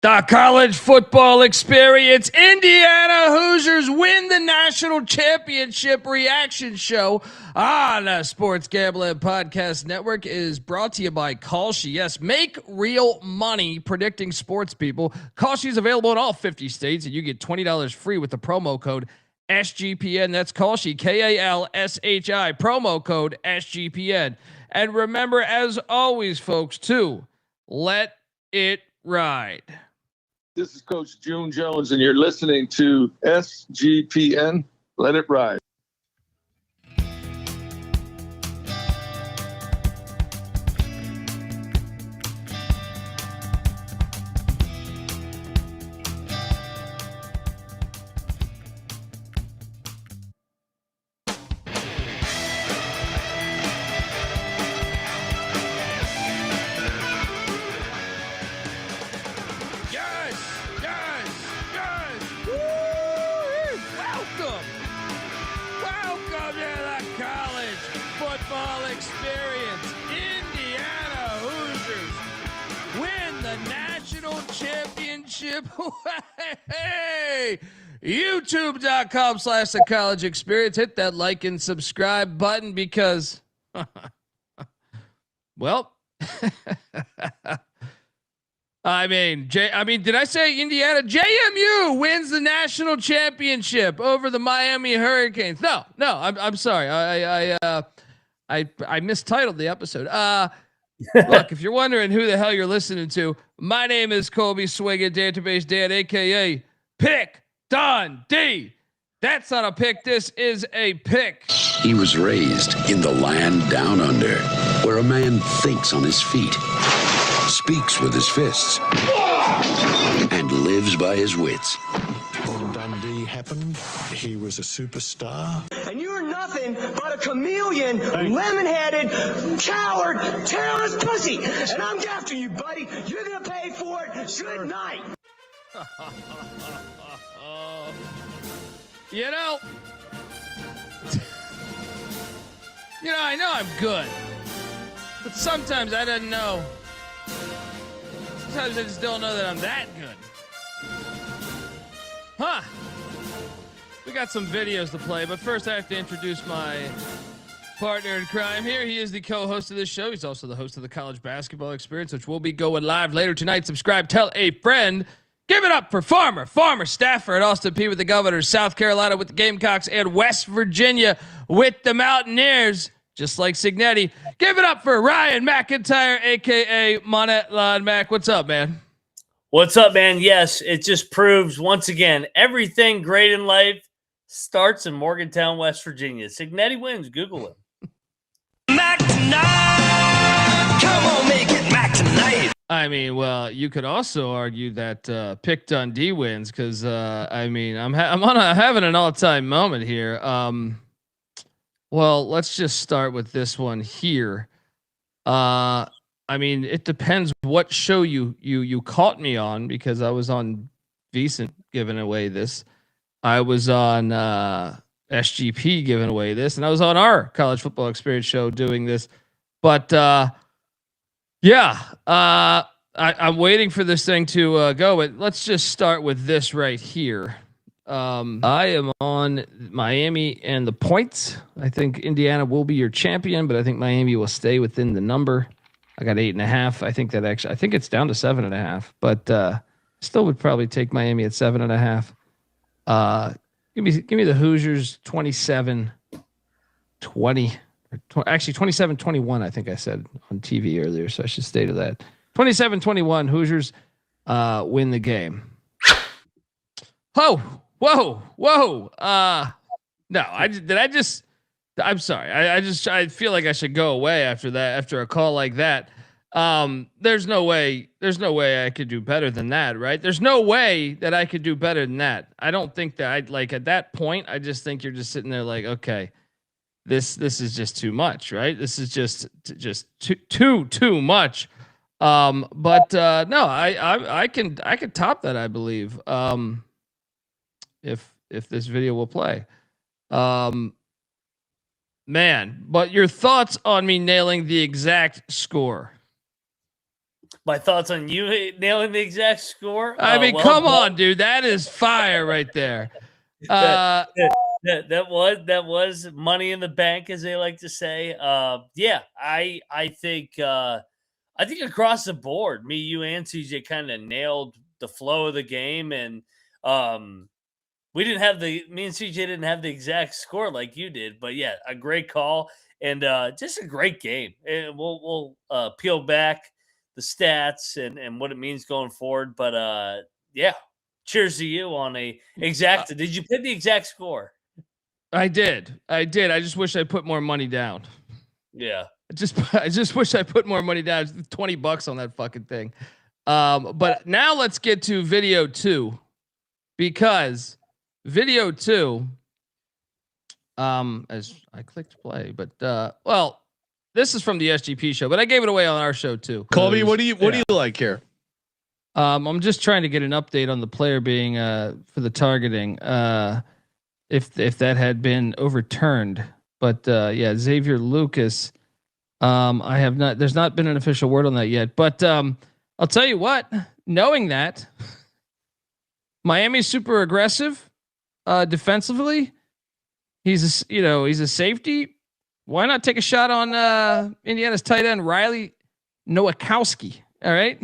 The college football experience. Indiana Hoosiers win the national championship reaction show on the Sports Gambling Podcast Network is brought to you by Kalshi. Yes, make real money predicting sports, people. Kalshi is available in all 50 states, and you get $20 free with the promo code SGPN. That's Kalshi, Kalshi, promo code SGPN. And remember, as always, folks, to let it ride. This is Coach June Jones, and you're listening to SGPN. Let it ride. Hey, YouTube.com/the college experience. Hit that like and subscribe button because, well, I mean, did I say Indiana? JMU wins the national championship over the Miami Hurricanes. No, I'm sorry. I mistitled the episode. Look, if you're wondering who the hell you're listening to, my name is Colby Swigert, Database Dan, aka Pick Dundee. That's not a pick. This is a pick. He was raised in the land down under, where a man thinks on his feet, speaks with his fists, and lives by his wits. When Dundee happened, he was a superstar. And you're nothing but a chameleon, lemon-headed, coward, terrorist pussy. And I'm after you, buddy. You're going to pay for it. Good night. You know, I know I'm good, but sometimes I don't know. Sometimes I just don't know that I'm that good. Huh. We got some videos to play, but first I have to introduce my partner in crime here. He is the co-host of this show. He's also the host of the College Basketball Experience, which will be going live later tonight. Subscribe, tell a friend. Give it up for former staffer at Austin Peay with the Governors, South Carolina with the Gamecocks, and West Virginia with the Mountaineers, just like Cignetti. Give it up for Ryan McIntyre, a.k.a. Monetline Mac. What's up, man? What's up, man? Yes, it just proves once again, everything great in life starts in Morgantown, West Virginia. Cignetti wins. Google it. Mac tonight. Come on, make it Mac tonight. I mean, well, you could also argue that Pick Dundee wins because I'm having an all-time moment here. Well, let's just start with this one here. I mean, it depends what show you caught me on, because I was on Vicent giving away this. I was on SGP giving away this, and I was on our College Football Experience show doing this. But I'm waiting for this thing to go. But let's just start with this right here. I am on Miami and the points. I think Indiana will be your champion, but I think Miami will stay within the number. I got 8.5. I think it's down to 7.5, but still would probably take Miami at 7.5. Give me the Hoosiers 27-20, actually 27-21. I think I said on TV earlier, so I should stay to that. 27-21. Hoosiers win the game. Whoa. No, I'm sorry. I feel like I should go away after that, after a call like that. There's no way I could do better than that, right? There's no way that I could do better than that. I don't think that I'd like at that point. I just think you're just sitting there like, okay, this is just too much, right? This is just too much. But no, I can top that, I believe. If this video will play. Man, but your thoughts on me nailing the exact score? my thoughts on you nailing the exact score. I mean, come on, dude. That is fire right there. That was money in the bank, as they like to say. Yeah, I think across the board, me, you, and CJ kind of nailed the flow of the game, and me and CJ didn't have the exact score like you did, but yeah, a great call and just a great game. And we'll peel back the stats and what it means going forward. But yeah, cheers to you on a exact. Did you put the exact score? I did. I just wish I put more money down. Yeah. I just wish I put more money down. It's $20 on that fucking thing. But now let's get to video 2, because video 2, as I clicked play, but well, this is from the SGP show, but I gave it away on our show too. Colby, what do you like here? I'm just trying to get an update on the player being for the targeting. If that had been overturned, but yeah, Xavier Lucas. I have not. There's not been an official word on that yet, but I'll tell you what. Knowing that Miami's super aggressive defensively, he's a safety. Why not take a shot on Indiana's tight end Riley Nowakowski? All right,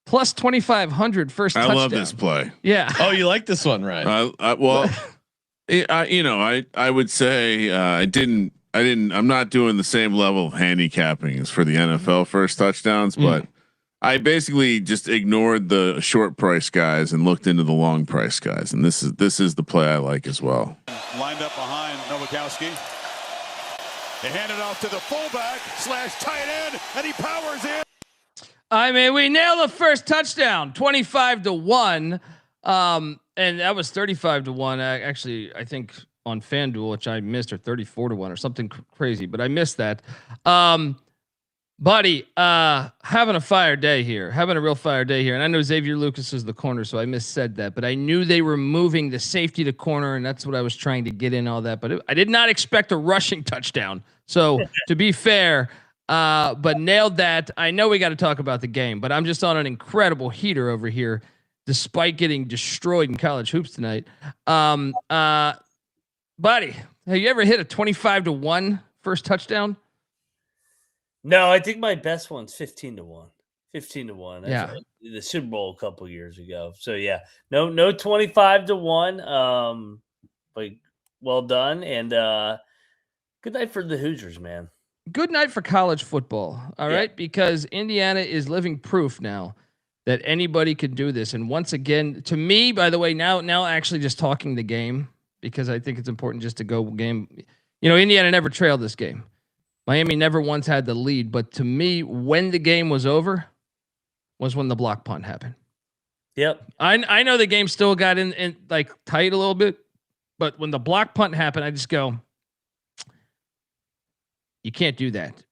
plus 2,500 first touchdown. I love this play. Yeah. Oh, you like this one, right? Well, I would say I'm not doing the same level of handicapping as for the NFL first touchdowns, but I basically just ignored the short price guys and looked into the long price guys. And this is the play I like as well. Lined up behind Nowakowski. They hand it off to the fullback / tight end, and he powers in. I mean, we nailed the first touchdown, 25-1. And that was 35-1. Actually, I think on FanDuel, which I missed, or 34-1 or something crazy, but I missed that. Buddy, having a fire day here, having a real fire day here. And I know Xavier Lucas is the corner, so I missaid that, but I knew they were moving the safety to corner, and that's what I was trying to get in all that. But I did not expect a rushing touchdown. So to be fair, but nailed that. I know we got to talk about the game, but I'm just on an incredible heater over here, despite getting destroyed in college hoops tonight. Buddy, have you ever hit a 25-1 first touchdown? No, I think my best one's 15-1. 15-1. That's yeah, the Super Bowl a couple years ago. So yeah, no 25-1. But well done, and good night for the Hoosiers, man. Good night for college football. All right, because Indiana is living proof now that anybody can do this. And once again, to me, by the way, now actually just talking the game, because I think it's important just to go game. Indiana never trailed this game. Miami never once had the lead, but to me, when the game was over, was when the block punt happened. Yep. I know the game still got in like tight a little bit, but when the block punt happened, I just go, you can't do that.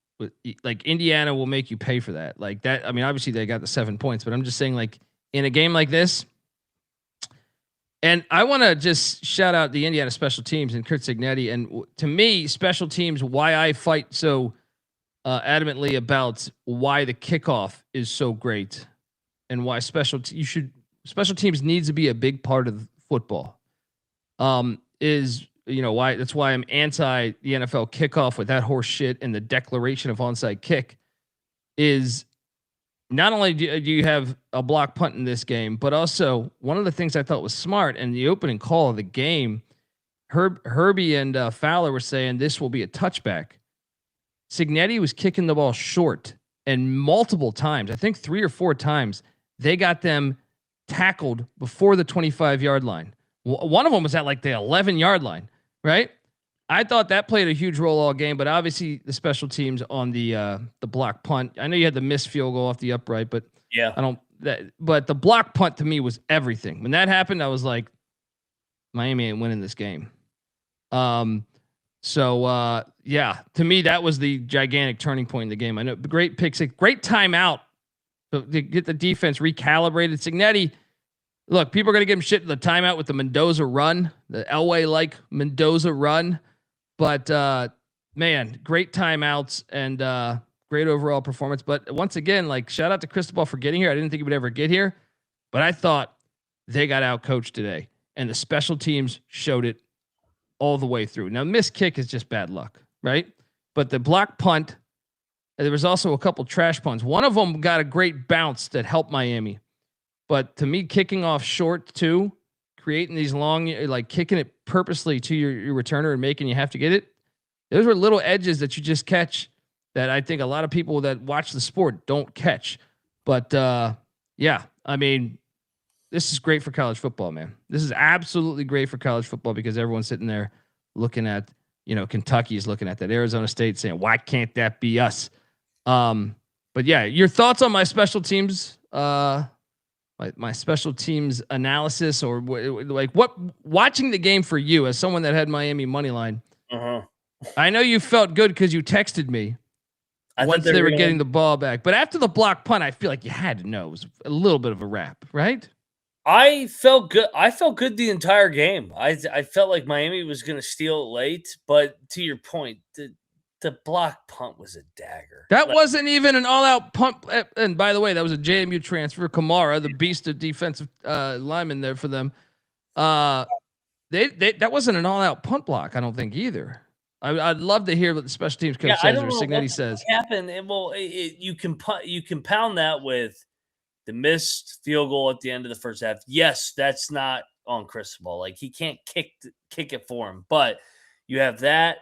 Like, Indiana will make you pay for that. Like that. I mean, obviously they got the 7 points, but I'm just saying, like, in a game like this. And I want to just shout out the Indiana special teams and Curt Cignetti. And to me, special teams, why I fight so adamantly about why the kickoff is so great, and why special teams needs to be a big part of football. Is why that's why I'm anti the NFL kickoff with that horse shit, and the declaration of onside kick is. Not only do you have a block punt in this game, but also one of the things I thought was smart in the opening call of the game, Herbie and Fowler were saying this will be a touchback. Cignetti was kicking the ball short, and multiple times, I think 3 or 4 times, they got them tackled before the 25-yard line. One of them was at like the 11-yard line, right? I thought that played a huge role all game, but obviously the special teams on the block punt. I know you had the missed field goal off the upright, but yeah, but the block punt to me was everything. When that happened, I was like, Miami ain't winning this game. So to me, that was the gigantic turning point in the game. I know, great pick six, great timeout to get the defense recalibrated. Cignetti, look, people are going to give him shit in the timeout with the Mendoza run, the Elway-like Mendoza run. But man, great timeouts and great overall performance. But once again, like shout out to Cristobal for getting here. I didn't think he would ever get here, but I thought they got out coached today, and the special teams showed it all the way through. Now, missed kick is just bad luck, right? But the block punt, and there was also a couple trash punts. One of them got a great bounce that helped Miami. But to me, kicking off short too, creating these long, like kicking it purposely to your returner and making you have to get it. Those were little edges that you just catch that I think a lot of people that watch the sport don't catch. But yeah, I mean, this is great for college football, man. This is absolutely great for college football because everyone's sitting there looking at, Kentucky's looking at that, Arizona State saying, why can't that be us? But yeah, your thoughts on my special teams, my special teams analysis, or what watching the game for you as someone that had Miami money line. I know you felt good because you texted me once they were getting the ball back, but after the block punt, I feel like you had to know it was a little bit of a wrap, right? I felt good. I felt good the entire game. I felt like Miami was going to steal it late, but to your point, the block punt was a dagger. That wasn't even an all-out punt. And by the way, that was a JMU transfer, Kamara, the beast of defensive lineman there for them. That wasn't an all-out punt block, I don't think either. I'd love to hear what the special teams coach says or Cignetti says. Happened. You can pound that with the missed field goal at the end of the first half. Yes, that's not on Cristobal. Like he can't kick it for him, but you have that.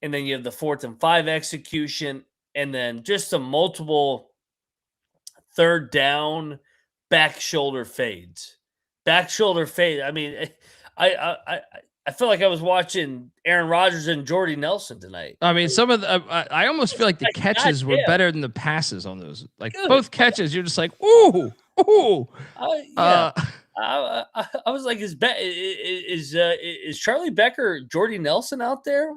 And then you have the 4th and 5 execution, and then just some multiple third down back shoulder fades. I mean, I feel like I was watching Aaron Rodgers and Jordy Nelson tonight. I mean, some of the I almost feel like the catches were better than the passes on those. Like both catches, you're just like, ooh. Yeah. I was like, is Charlie Becker, Jordy Nelson out there?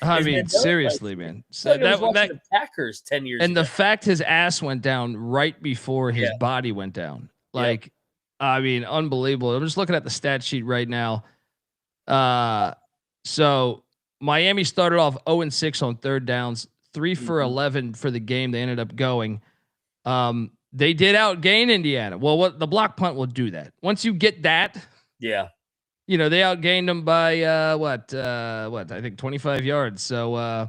I mean, seriously, man. So that the Packers 10 years and ago. the fact his ass went down right before his body went down. Like, I mean, unbelievable. I'm just looking at the stat sheet right now. So Miami started off 0-6 on third downs, 3 for 11 for the game. They ended up going. They did outgain Indiana. Well, what the block punt will do that. Once you get that, they outgained them by what I think 25 yards. So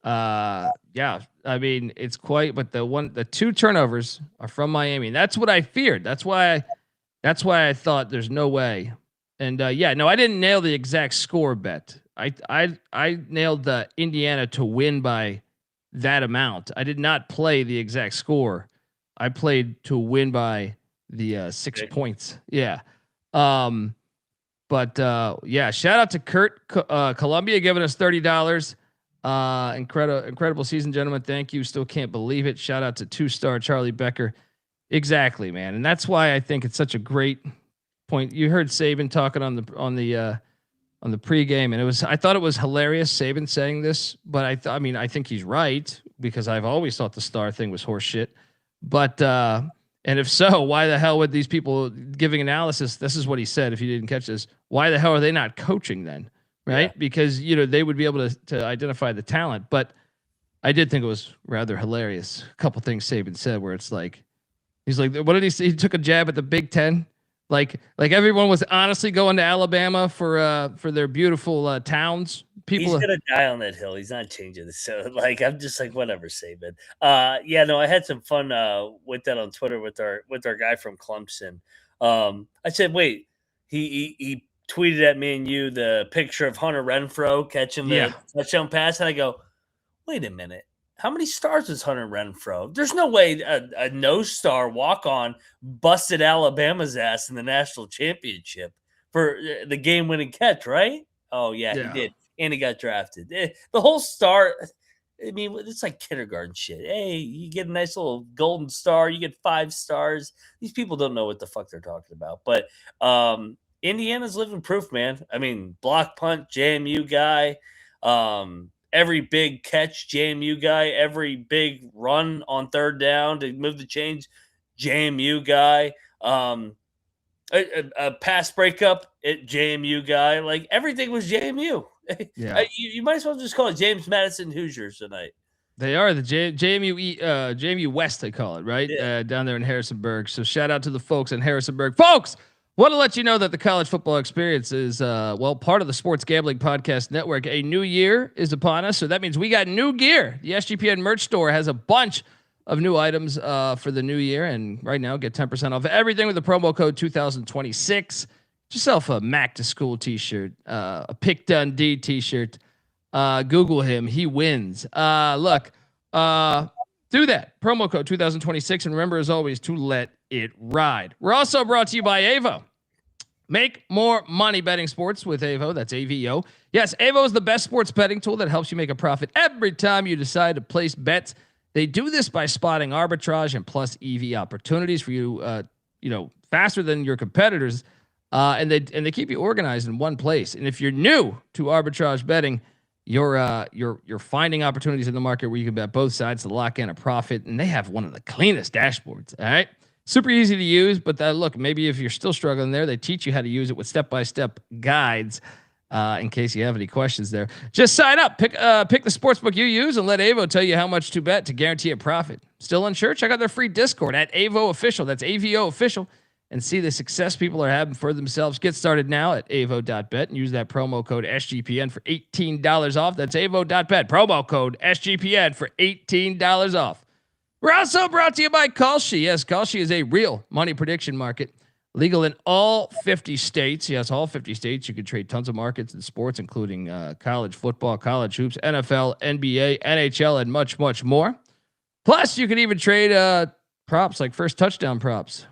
yeah, I mean it's quite. But the 2 turnovers are from Miami. And that's what I feared. That's why I thought there's no way. And I didn't nail the exact score bet. I nailed the Indiana to win by that amount. I did not play the exact score. I played to win by the 6 points. Yeah. Shout out to Curt, Columbia giving us $30. Incredible season, gentlemen. Thank you. Still can't believe it. Shout out to 2-star Charlie Becker. Exactly, man. And that's why I think it's such a great point. You heard Saban talking on the pregame, and I thought it was hilarious, Saban saying this, but I think he's right because I've always thought the star thing was horse shit. But and if so, why the hell would these people giving analysis? This is what he said. If you didn't catch this, why the hell are they not coaching then? Right? Yeah. Because they would be able to identify the talent. But I did think it was rather hilarious. A couple things Saban said where it's like, he's like, what did he say? He took a jab at the Big Ten. Like everyone was honestly going to Alabama for their beautiful towns. People, he's gonna die on that hill. He's not changing this. So I'm just like, whatever, Saban. I had some fun with that on Twitter with our guy from Clemson. I said, wait, he tweeted at me and you the picture of Hunter Renfrow catching the touchdown pass, and I go, wait a minute. How many stars is Hunter Renfrow? There's no way a no-star walk-on busted Alabama's ass in the national championship for the game-winning catch, right? Oh, yeah, he did. And he got drafted. The whole star, I mean, it's like kindergarten shit. Hey, you get a nice little golden star. You get 5 stars. These people don't know what the fuck they're talking about. But Indiana's living proof, man. I mean, block punt, JMU guy. Every big catch, JMU guy. Every big run on third down to move the chains, JMU guy. A pass breakup at JMU guy. Like everything was JMU. Yeah. You might as well just call it James Madison Hoosiers tonight. They are the JMU West, they call it, right? Yeah. Down there in Harrisonburg. So shout out to the folks in Harrisonburg. Folks, want to let you know that the college football experience is, part of the Sports Gambling Podcast Network. A new year is upon us, so that means we got new gear. The SGPN merch store has a bunch of new items for the new year, and right now get 10% off everything with the promo code 2026. Get yourself a Mac to School t-shirt, a Pick Dundee t-shirt. Google him. He wins. Do that. Promo code 2026. And remember, as always, to let it ride. We're also brought to you by Avo. Make more money betting sports with Avo. That's AVO. Yes, Avo is the best sports betting tool that helps you make a profit every time you decide to place bets. They do this by spotting arbitrage and plus EV opportunities for you, faster than your competitors. And they keep you organized in one place. And if you're new to arbitrage betting, you're finding opportunities in the market where you can bet both sides to lock in a profit, and they have one of the cleanest dashboards. All right, super easy to use. But look, maybe if you're still struggling there, they teach you how to use it with step-by-step guides. In case you have any questions there, just sign up, pick the sportsbook you use, and let Avo tell you how much to bet to guarantee a profit. Still unsure? Check out their free Discord at Avo Official. That's AVO Official. And see the success people are having for themselves. Get started now at avo.bet and use that promo code SGPN for $18 off. That's avo.bet. Promo code SGPN for $18 off. We're also brought to you by Kalshi. Yes, Kalshi is a real money prediction market. Legal in all 50 states. Yes, all 50 states. You can trade tons of markets and sports, including college football, college hoops, NFL, NBA, NHL, and much, much more. Plus, you can even trade props like first touchdown props.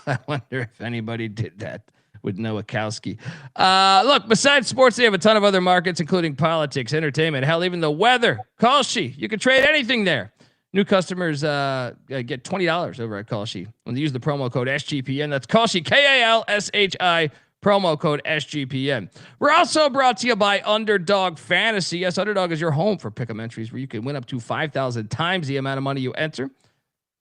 I wonder if anybody did that with Nowakowski. Look, besides sports, they have a ton of other markets, including politics, entertainment, hell, even the weather. Kalshi, you can trade anything there. New customers get $20 over at Kalshi when they use the promo code SGPN. That's Kalshi, KALSHI, promo code SGPN. We're also brought to you by Underdog Fantasy. Yes, Underdog is your home for pick'em entries where you can win up to 5,000 times the amount of money you enter.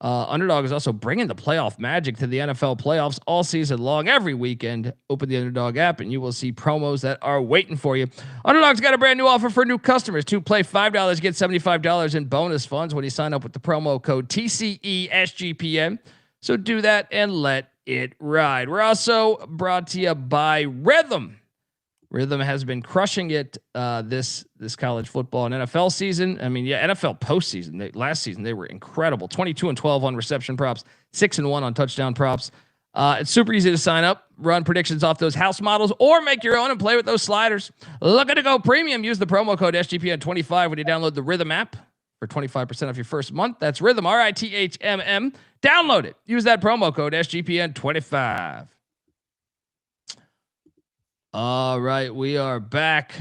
Underdog is also bringing the playoff magic to the NFL playoffs all season long. Every weekend, open the Underdog app and you will see promos that are waiting for you. Underdog's got a brand new offer for new customers. To play $5, get $75 in bonus funds when you sign up with the promo code TCESGPN. So do that and let it ride. We're also brought to you by Rhythm. Rhythm has been crushing it this college football and NFL season. I mean, NFL postseason. Last season they were incredible. 22-12 on reception props, 6-1 on touchdown props. It's super easy to sign up, run predictions off those house models, or make your own and play with those sliders. Looking to go premium? Use the promo code SGPN25 when you download the Rhythm app for 25% off your first month. That's Rhythm, RITHMM. Download it. Use that promo code SGPN25. All right, we are back,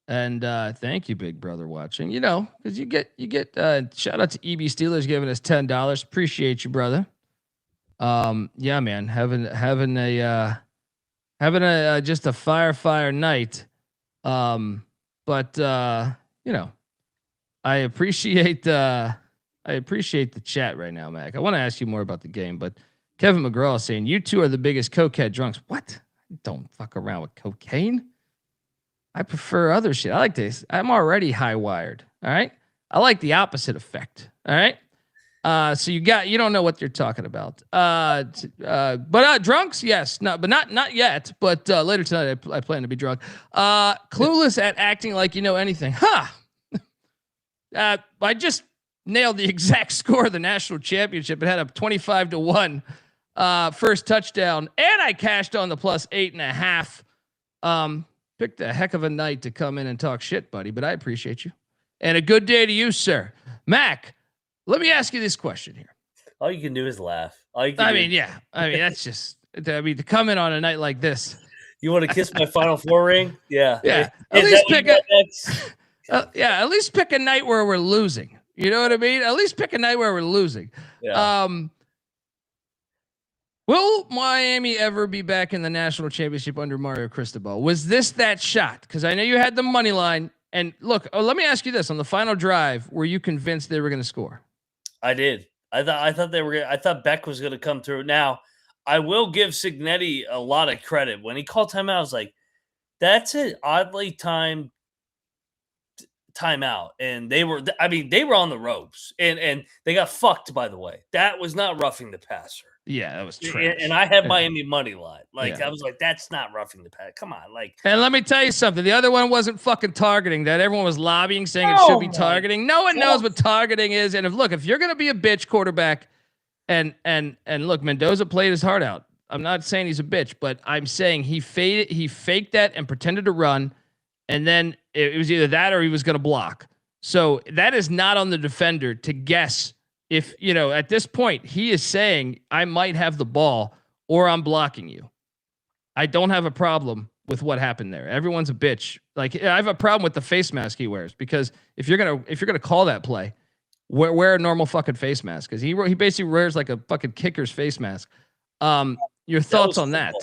and thank you, Big Brother, watching. Because you get shout out to EB Steelers giving us $10. Appreciate you, brother. Yeah, man, having a just a fire night. But I appreciate the chat right now, Mac. I want to ask you more about the game, but Kevin McGraw is saying you two are the biggest cokehead drunks. What? Don't fuck around with cocaine. I prefer other shit. I like this. I'm already high wired. All right. I like the opposite effect. All right. So you don't know what you're talking about. But drunks, yes, not yet. But later tonight, I plan to be drunk. Clueless at acting like you know anything. I just nailed the exact score of the national championship. It had a 25-1. First touchdown, and I cashed on the plus 8.5. Picked a heck of a night to come in and talk shit, buddy, but I appreciate you. And a good day to you, sir. Mac, let me ask you this question here. All you can do is laugh. That's just, to come in on a night like this. You want to kiss my Final Four ring? Yeah. Yeah. At least pick a night where we're losing. You know what I mean? At least pick a night where we're losing. Yeah. Will Miami ever be back in the national championship under Mario Cristobal? Was this that shot? Because I know you had the money line. And look, let me ask you this: on the final drive, were you convinced they were going to score? I did. I thought they were. I thought Beck was going to come through. Now, I will give Cignetti a lot of credit when he called timeout. I was like, "That's an oddly timed timeout, and they were on the ropes, and they got fucked, by the way. That was not roughing the passer. Yeah, that was trash. And I had Miami money line. Like, Yeah. I was like, that's not roughing the passer. Come on. Like, and let me tell you something. The other one wasn't fucking targeting. That everyone was lobbying, saying it should be targeting. No one knows what targeting is. And if you're gonna be a bitch quarterback, and look, Mendoza played his heart out. I'm not saying he's a bitch, but I'm saying he faked that and pretended to run, and then it was either that or he was gonna block. So that is not on the defender to guess. If, at this point, he is saying, I might have the ball or I'm blocking you. I don't have a problem with what happened there. Everyone's a bitch. Like, I have a problem with the face mask he wears, because if you're going to call that play, wear a normal fucking face mask. Cause he basically wears like a fucking kicker's face mask. Your thoughts on that?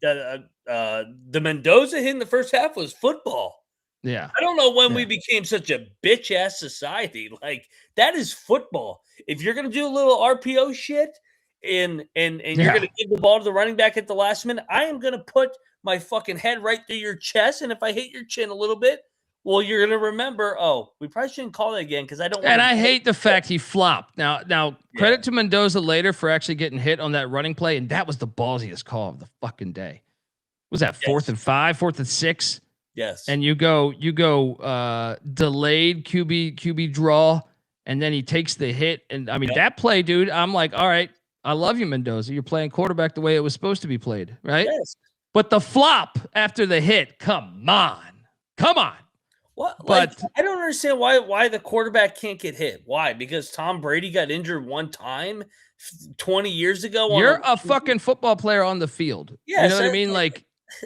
The Mendoza hit in the first half was football. Yeah. I don't know when we became such a bitch ass society. Like, that is football. If you're gonna do a little RPO shit and you're gonna give the ball to the running back at the last minute, I am gonna put my fucking head right through your chest. And if I hit your chin a little bit, well, you're gonna remember, we probably shouldn't call it again, because I don't want And I hate the fact he flopped. Now credit to Mendoza later for actually getting hit on that running play, and that was the ballsiest call of the fucking day. Was that 4th and 5, 4th and 6? Yes. And you go delayed QB draw, and then he takes the hit. And that play, dude, I'm like, all right, I love you, Mendoza. You're playing quarterback the way it was supposed to be played, right? Yes. But the flop after the hit, come on. What? But I don't understand why the quarterback can't get hit. Why? Because Tom Brady got injured one time 20 years ago. You're a fucking football player on the field. Yes, you know what I mean? Like,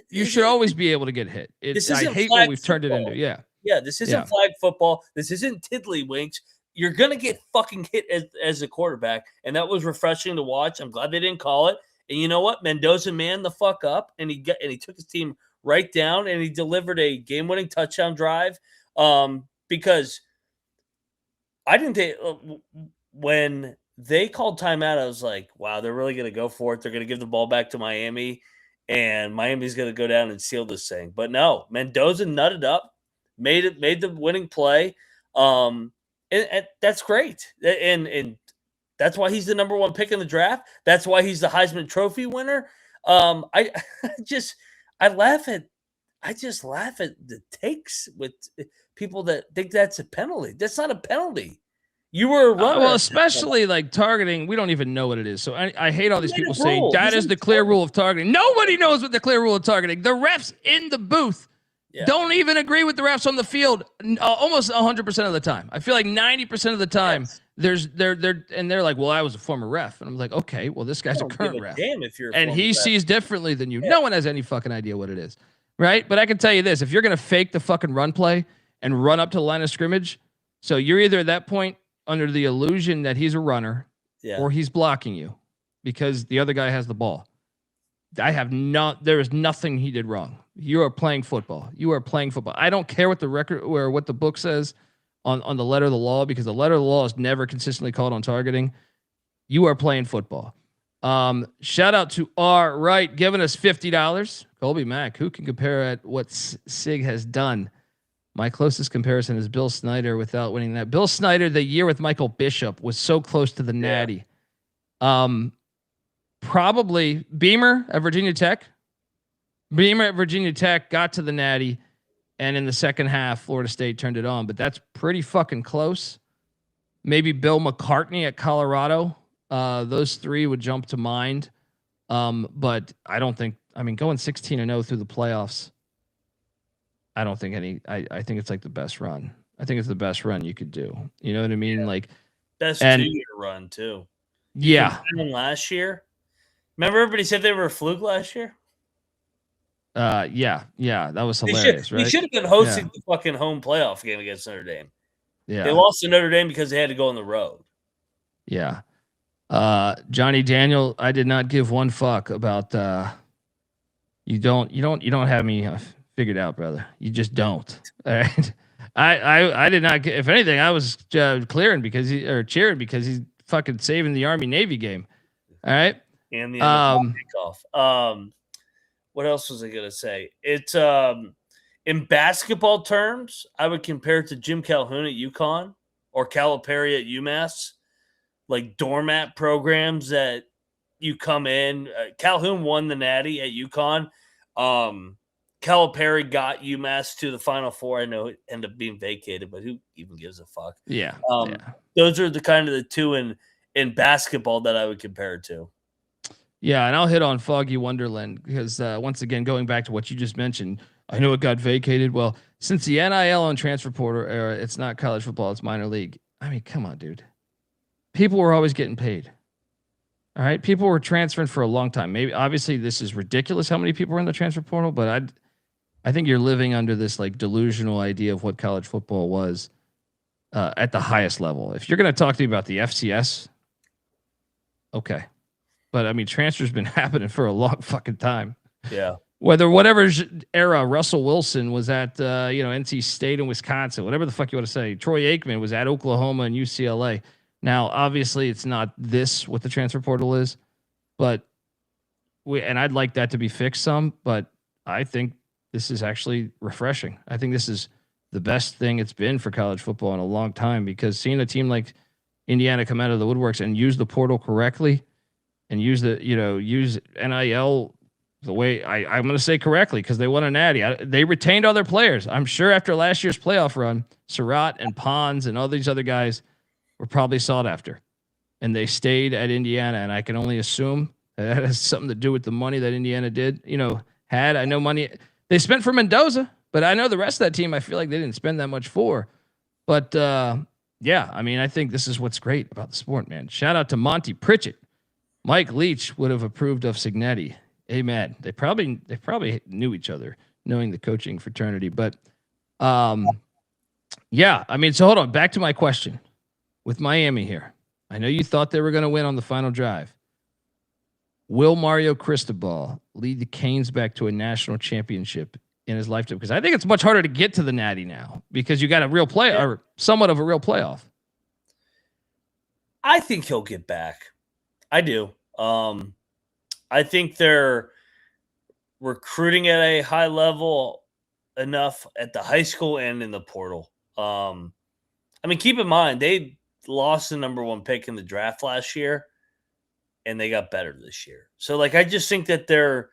you should always be able to get hit. I hate what we've turned it into. Yeah. Yeah, this isn't flag football. This isn't tiddlywinks. You're gonna get fucking hit as a quarterback, and that was refreshing to watch. I'm glad they didn't call it. And you know what? Mendoza manned the fuck up, and he took his team right down, and he delivered a game-winning touchdown drive. Because I didn't think when they called timeout, I was like, wow, they're really gonna go for it. They're gonna give the ball back to Miami, and Miami's gonna go down and seal this thing. But no, Mendoza nutted up, made the winning play. And that's great. And that's why he's the number 1 pick in the draft. That's why he's the Heisman Trophy winner. I just laugh at the takes with people that think that's a penalty. That's not a penalty. You were a runner. Well, especially like targeting, we don't even know what it is. So I hate all these people saying that is the clear rule of targeting. Nobody knows what the clear rule of targeting. The refs in the booth don't even agree with the refs on the field almost 100% of the time. I feel like 90% of the time they're like, well, I was a former ref. And I'm like, okay, well, this guy's a current ref. Damn, if you're and he sees differently than you. Yeah. No one has any fucking idea what it is. Right? But I can tell you this, if you're going to fake the fucking run play and run up to the line of scrimmage, so you're either at that point under the illusion that he's a runner or he's blocking you because the other guy has the ball. There is nothing he did wrong. You are playing football. I don't care what the record or what the book says on the letter of the law, because the letter of the law is never consistently called on targeting. You are playing football. Shout out to R Wright giving us $50. Colby Mack, who can compare at what Sig has done? My closest comparison is Bill Snyder without winning that. Bill Snyder, the year with Michael Bishop, was so close to the Natty. Probably Beamer at Virginia Tech. Beamer at Virginia Tech got to the Natty, and in the second half, Florida State turned it on. But that's pretty fucking close. Maybe Bill McCartney at Colorado. Those three would jump to mind. But I don't think, going 16-0 through the playoffs, I don't think I think it's like the best run. I think it's the best run you could do. You know what I mean? Like best 2-year run too. Yeah. Last year. Remember everybody said they were a fluke last year? Yeah. That was hilarious, right? They should have been hosting the fucking home playoff game against Notre Dame. Yeah. They lost to Notre Dame because they had to go on the road. Yeah. Johnny Daniel, I did not give one fuck about you don't have me figured out, brother. You just don't. All right. I did not get, if anything, I was cheering because he's fucking saving the Army Navy game. All right. And the kickoff. What else was I gonna say? It's In basketball terms, I would compare it to Jim Calhoun at UConn or Calipari at UMass, like doormat programs that you come in. Calhoun won the Natty at UConn. Calipari got UMass to the Final Four. I know it ended up being vacated, but who even gives a fuck? Yeah. Those are the kind of the two in basketball that I would compare it to. Yeah, and I'll hit on Foggy Wonderland because once again, going back to what you just mentioned, I know it got vacated. Well, since the NIL and transfer portal era, it's not college football, it's minor league. I mean, come on, dude. People were always getting paid. All right, people were transferring for a long time. Maybe obviously this is ridiculous how many people are in the transfer portal, but I think you're living under this like delusional idea of what college football was at the highest level. If you're going to talk to me about the FCS, okay. But I mean, transfer's been happening for a long fucking time. Yeah. Whatever era Russell Wilson was at, NC State and Wisconsin, whatever the fuck you want to say. Troy Aikman was at Oklahoma and UCLA. Now, obviously, it's not this what the transfer portal is, but I'd like that to be fixed some. But I think this is actually refreshing. I think this is the best thing it's been for college football in a long time, because seeing a team like Indiana come out of the woodworks and use the portal correctly and use NIL the way I'm going to say correctly, because they won a natty. They retained other players. I'm sure after last year's playoff run, Surratt and Pons and all these other guys were probably sought after, and they stayed at Indiana. And I can only assume that has something to do with the money that Indiana had. I know money they spent for Mendoza, but I know the rest of that team, I feel like they didn't spend that much for. But yeah, I mean, I think this is what's great about the sport, man. Shout out to Monty Pritchett. Mike Leach would have approved of Cignetti. Amen. They probably knew each other, knowing the coaching fraternity. But yeah, I mean, so hold on. Back to my question with Miami here. I know you thought they were going to win on the final drive. Will Mario Cristobal lead the Canes back to a national championship in his lifetime? Because I think it's much harder to get to the natty now because you got a real play or somewhat of a real playoff. I think he'll get back. I do. I think they're recruiting at a high level enough at the high school and in the portal. I mean, keep in mind, they lost the number one pick in the draft last year, and they got better this year. So, like, I just think that they're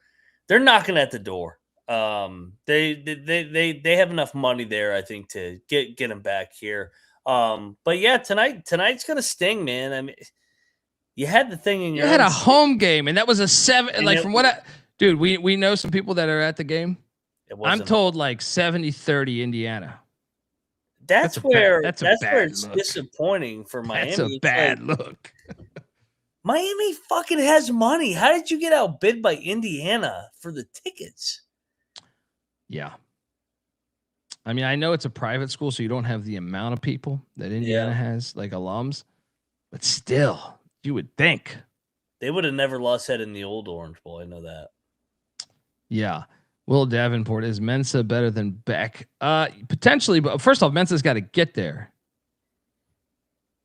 knocking at the door. They have enough money there, I think, to get them back here. But yeah, tonight's gonna sting, man. I mean, you had the thing in your. You had a home game, and that was a 7. Like from what dude, we know some people that are at the game. I'm told like 70-30 Indiana. That's where it's disappointing for Miami. That's a bad look. Miami fucking has money. How did you get outbid by Indiana for the tickets? Yeah. I mean, I know it's a private school, so you don't have the amount of people that Indiana has, like alums, but still, you would think. They would have never lost that in the old Orange Bowl. I know that. Yeah. Will Davenport, is Mensa better than Beck? Potentially, but first off, Mensa's got to get there.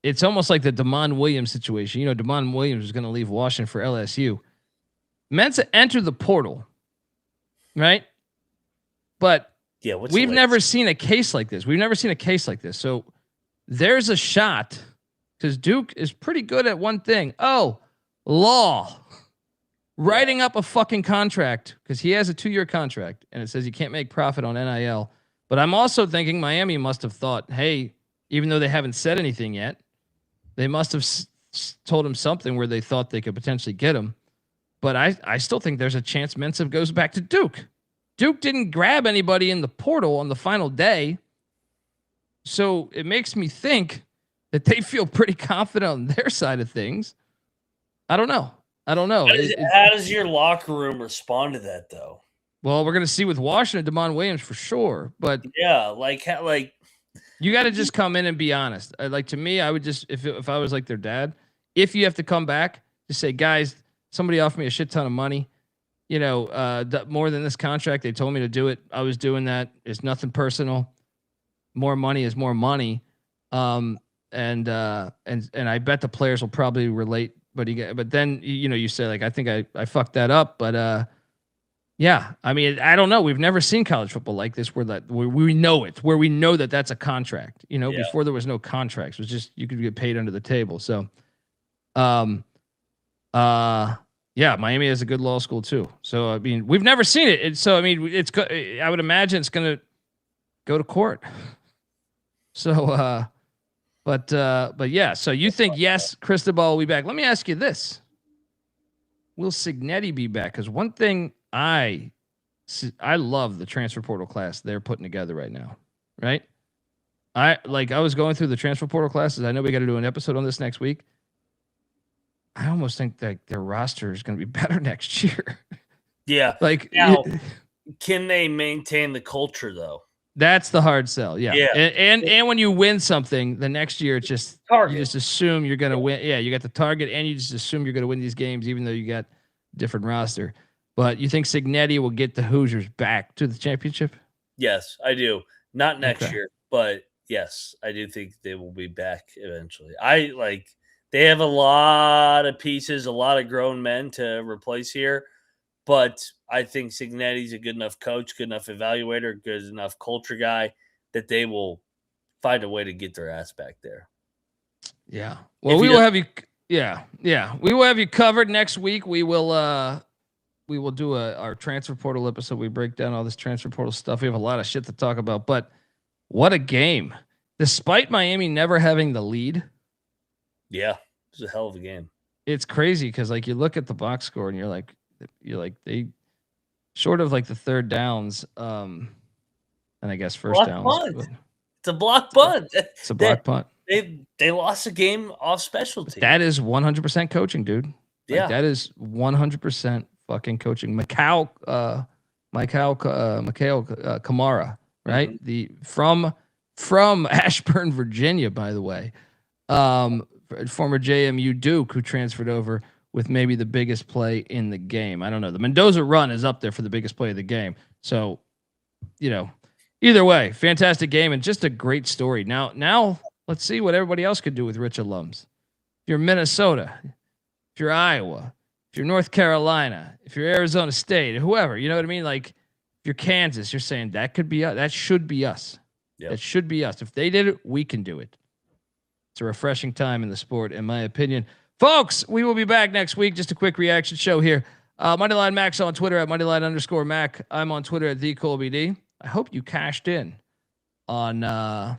It's almost like the Damon Williams situation. You know, Damon Williams is going to leave Washington for LSU. Mensa entered the portal, right? But we've never seen a case like this. So there's a shot, because Duke is pretty good at one thing. Oh, law. Writing up a fucking contract, because he has a 2-year contract, and it says you can't make profit on NIL. But I'm also thinking Miami must have thought, hey, even though they haven't said anything yet, they must have told him something where they thought they could potentially get him. But I still think there's a chance Mensa goes back to Duke. Duke didn't grab anybody in the portal on the final day. So it makes me think that they feel pretty confident on their side of things. I don't know. How does your locker room respond to that, though? Well, we're going to see with Washington, Damon Williams for sure. But yeah, you got to just come in and be honest. Like, to me, I would just, if I was like their dad, if you have to come back, just say, guys, somebody offered me a shit ton of money. You know, more than this contract. They told me to do it. I was doing that. It's nothing personal. More money is more money. And I bet the players will probably relate. But then, you know, you say, like, I think I fucked that up. But Yeah, I mean, I don't know. We've never seen college football like this, where we know it, where we know that that's a contract. You know, before there was no contracts, it was just you could get paid under the table. So, yeah, Miami has a good law school too. So I mean, we've never seen it. So I mean, I would imagine it's going to go to court. So, but yeah. So you think yes, Cristobal will be back? Let me ask you this: will Cignetti be back? Because one thing I love the transfer portal class they're putting together right now, right? I was going through the transfer portal classes. I know we got to do an episode on this next week. I almost think that their roster is going to be better next year. Yeah. Like, now, can they maintain the culture though? That's the hard sell. Yeah. Yeah. And when you win something, the next year it's just target. You just assume you're going to win. Yeah, you got the target, and you just assume you're going to win these games, even though you got different roster. But you think Cignetti will get the Hoosiers back to the championship? Yes, I do. Not next year, but yes, I do think they will be back eventually. They have a lot of pieces, a lot of grown men to replace here, but I think Cignetti's a good enough coach, good enough evaluator, good enough culture guy that they will find a way to get their ass back there. Yeah. Well, we will have you. Yeah. We will have you covered next week. We will do our transfer portal episode. We break down all this transfer portal stuff. We have a lot of shit to talk about, but what a game. Despite Miami never having the lead. Yeah. It was a hell of a game. It's crazy because you look at the box score and you're like they short of the third downs, and I guess first block downs. Punt. It's a block punt. It's a block punt. They lost a game off specialty. That is 100% coaching, dude. Yeah. That is 100% fucking coaching. Mikhail Kamara, right? Mm-hmm. The from Ashburn, Virginia, by the way. Former JMU Duke, who transferred over with maybe the biggest play in the game. I don't know. The Mendoza run is up there for the biggest play of the game. So, either way, fantastic game and just a great story. Now let's see what everybody else could do with rich alums. If you're Minnesota, if you're Iowa, if you're North Carolina, if you're Arizona State, whoever, you know what I mean? If you're Kansas, you're saying that could be us. That should be us. Yep. That should be us. If they did it, we can do it. It's a refreshing time in the sport, in my opinion. Folks, we will be back next week. Just a quick reaction show here. Moneyline Max on Twitter at Moneyline_Mac. I'm on Twitter at TheColbyD. I hope you cashed in on the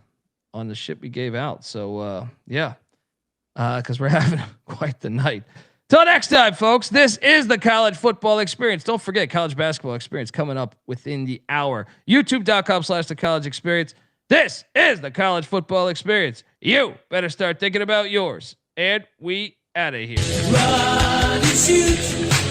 shit we gave out. So, because we're having quite the night. Till next time, folks, this is the College Football Experience. Don't forget College Basketball Experience coming up within the hour. YouTube.com/the College Experience. This is the College Football Experience. You better start thinking about yours. And we out of here. Run and shoot.